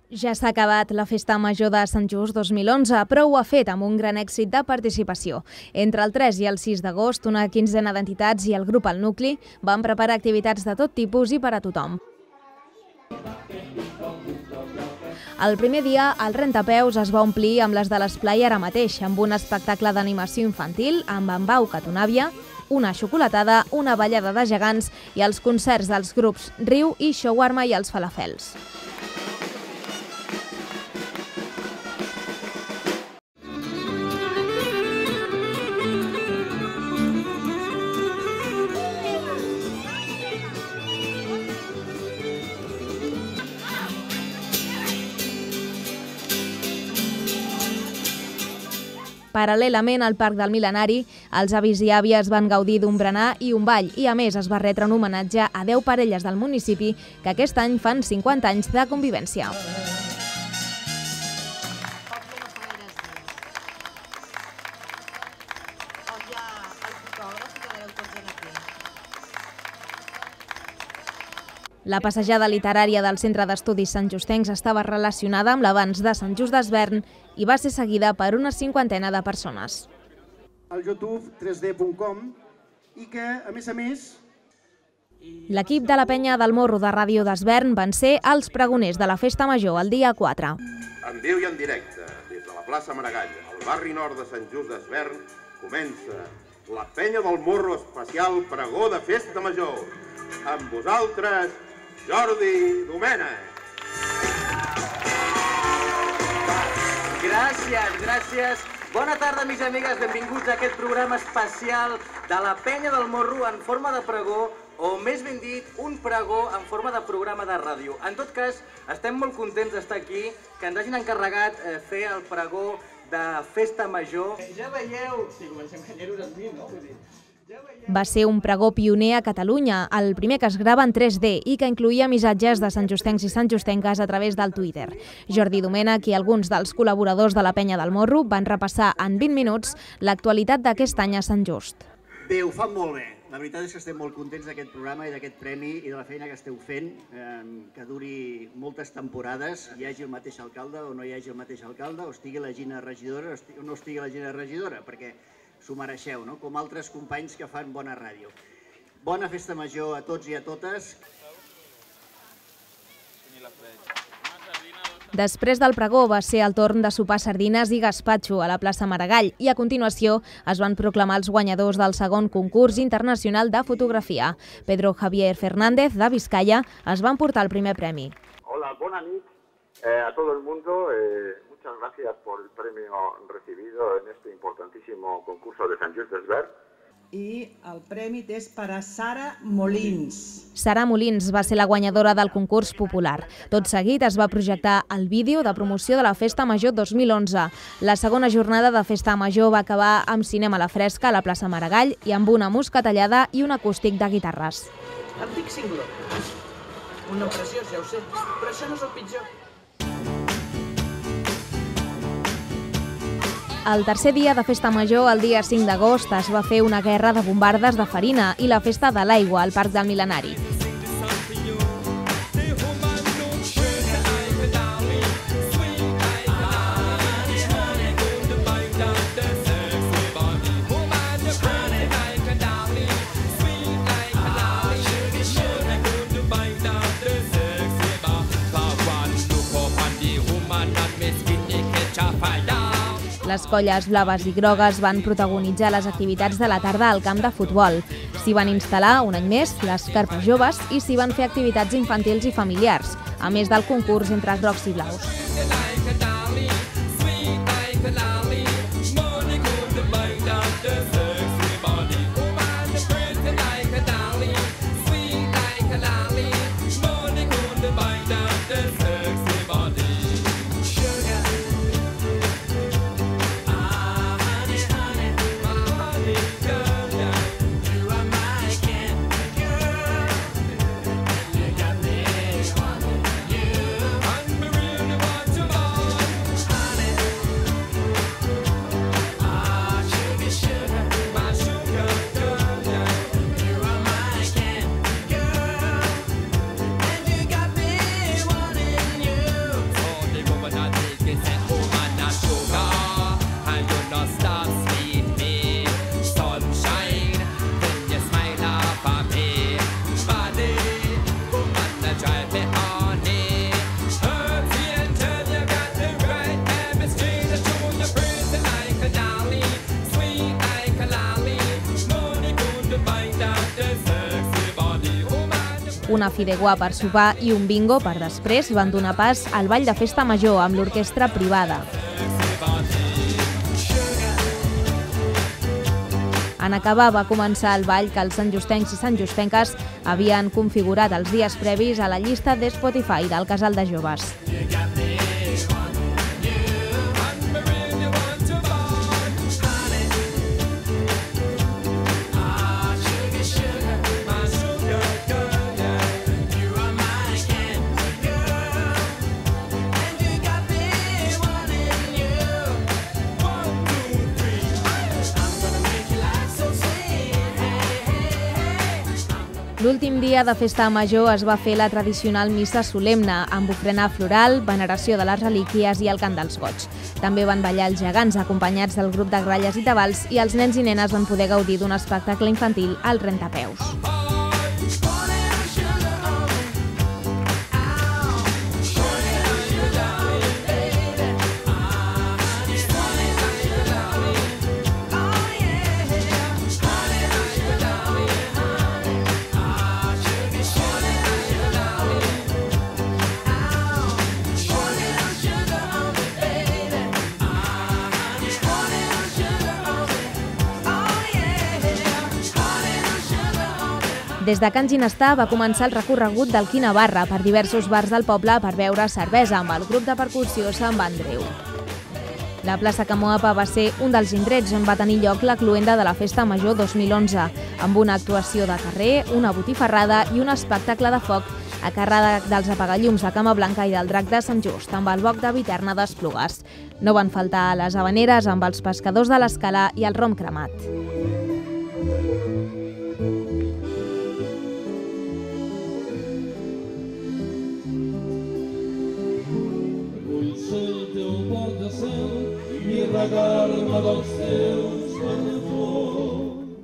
Ja s'ha acabat la Festa Major de Sant Just 2011, però ho ha fet amb un gran èxit de participació. Entre el 3 i el 6 d'agost, una quinzena d'entitats i el grup El Nucli van preparar activitats de tot tipus i per a tothom. El primer dia, el rentapeus es va omplir amb les de l'esplai ara mateix, amb un espectacle d'animació infantil, amb en Bau Catonàvia, una xocolatada, una ballada de gegants i els concerts dels grups Riu i Shawarma i els Falafels. Paral·lelament al Parc del Mil·lenari, els avis i àvies van gaudir d'un berenar i un ball i, a més, es va retre un homenatge a 10 parelles del municipi que aquest any fan 50 anys de convivència. La passejada literària del Centre d'Estudis Santjustencs estava relacionada amb l'avanç de Sant Just Desvern i va ser seguida per una cinquantena de persones. Al YouTube 3D.com i que, a més... L'equip de la penya del Morro de Ràdio Desvern van ser els pregoners de la Festa Major el dia 4. En viu i en directe, des de la plaça Maragall, al barri nord de Sant Just Desvern, comença la penya del Morro especial pregó de Festa Major. Amb vosaltres, Jordi Domènech. Gràcies. Bona tarda, amics i amigues. Benvinguts a aquest programa especial de la penya del Morro en forma de pregó, o més ben dit, un pregó en forma de programa de ràdio. En tot cas, estem molt contents d'estar aquí, que ens hagin encarregat fer el pregó de Festa Major. Ja veieu... Sí, comencem canyeros amb mi, no? Va ser un pregó pioner a Catalunya, el primer que es grava en 3D i que incloïa missatges de santjustencs i santjustenques a través del Twitter. Jordi Domènech i alguns dels col·laboradors de la penya del Morro van repassar en 20 minuts l'actualitat d'aquest any a Sant Just. Bé, ho fan molt bé. La veritat és que estem molt contents d'aquest programa i d'aquest premi i de la feina que esteu fent, que duri moltes temporades, hi hagi el mateix alcalde o no hi hagi el mateix alcalde, o estigui la Gina regidora o no estigui la Gina regidora, perquè s'ho mereixeu, no? Com altres companys que fan bona ràdio. Bona Festa Major a tots i a totes. Després del pregó va ser el torn de sopar sardines i gaspatxo a la plaça Maragall i a continuació es van proclamar els guanyadors del segon concurs internacional de fotografia. Pedro Javier Fernández, de Vizcaya, es va emportar el primer premi. Hola, bona nit a todo el mundo. Muchas gracias por el premio recibido en este importantísimo concurso de Sant Just Desvern. I el premi és per a Sara Molins. Sara Molins va ser la guanyadora del concurs popular. Tot seguit es va projectar el vídeo de promoció de la Festa Major 2011. La segona jornada de Festa Major va acabar amb cinema a la fresca a la plaça Maragall i amb una moscatellada i un acústic de guitarres. Em dic Cingló. Un nom preciós, ja ho sé, però això no és el pitjor. El tercer dia de Festa Major, el dia 5 d'agost, es va fer una guerra de bombardes de farina i la Festa de l'Aigua al Parc del Mil·lenari. Les colles blaves i grogues van protagonitzar les activitats de la tarda al camp de futbol. S'hi van instal·lar, un any més, les carpes joves i s'hi van fer activitats infantils i familiars, a més del concurs entre grocs i blaus. una fideuà per sopar i un bingo per després van donar pas al ball de festa major amb l'orquestra privada. En acabar va començar el ball que els santjustencs i santjustenques havien configurat els dies previs a la llista de Spotify del Casal de Joves. L'últim dia de festa major es va fer la tradicional missa solemne, amb ofrena floral, veneració de les relíquies i el cant dels goig. També van ballar els gegants acompanyats del grup de gralles i tabals i els nens i nenes van poder gaudir d'un espectacle infantil al rentapeus. Des de Can Ginestà va començar el recorregut del Quina Barra per diversos bars del poble per beure cervesa amb el grup de percussió Sant Andreu. La plaça Camoapa va ser un dels indrets on va tenir lloc la cloenda de la Festa Major 2011, amb una actuació de carrer, una botifarrada i un espectacle de foc a càrrec dels apagallums de Cama Blanca i del Drac de Sant Just, amb el boc de Viterna d'Esplugues. No van faltar les habaneres amb els pescadors de l'Escala i el rom cremat.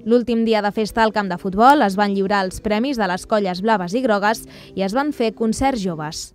L'últim dia de festa al camp de futbol es van lliurar els premis de les colles blaves i grogues i es van fer concerts joves.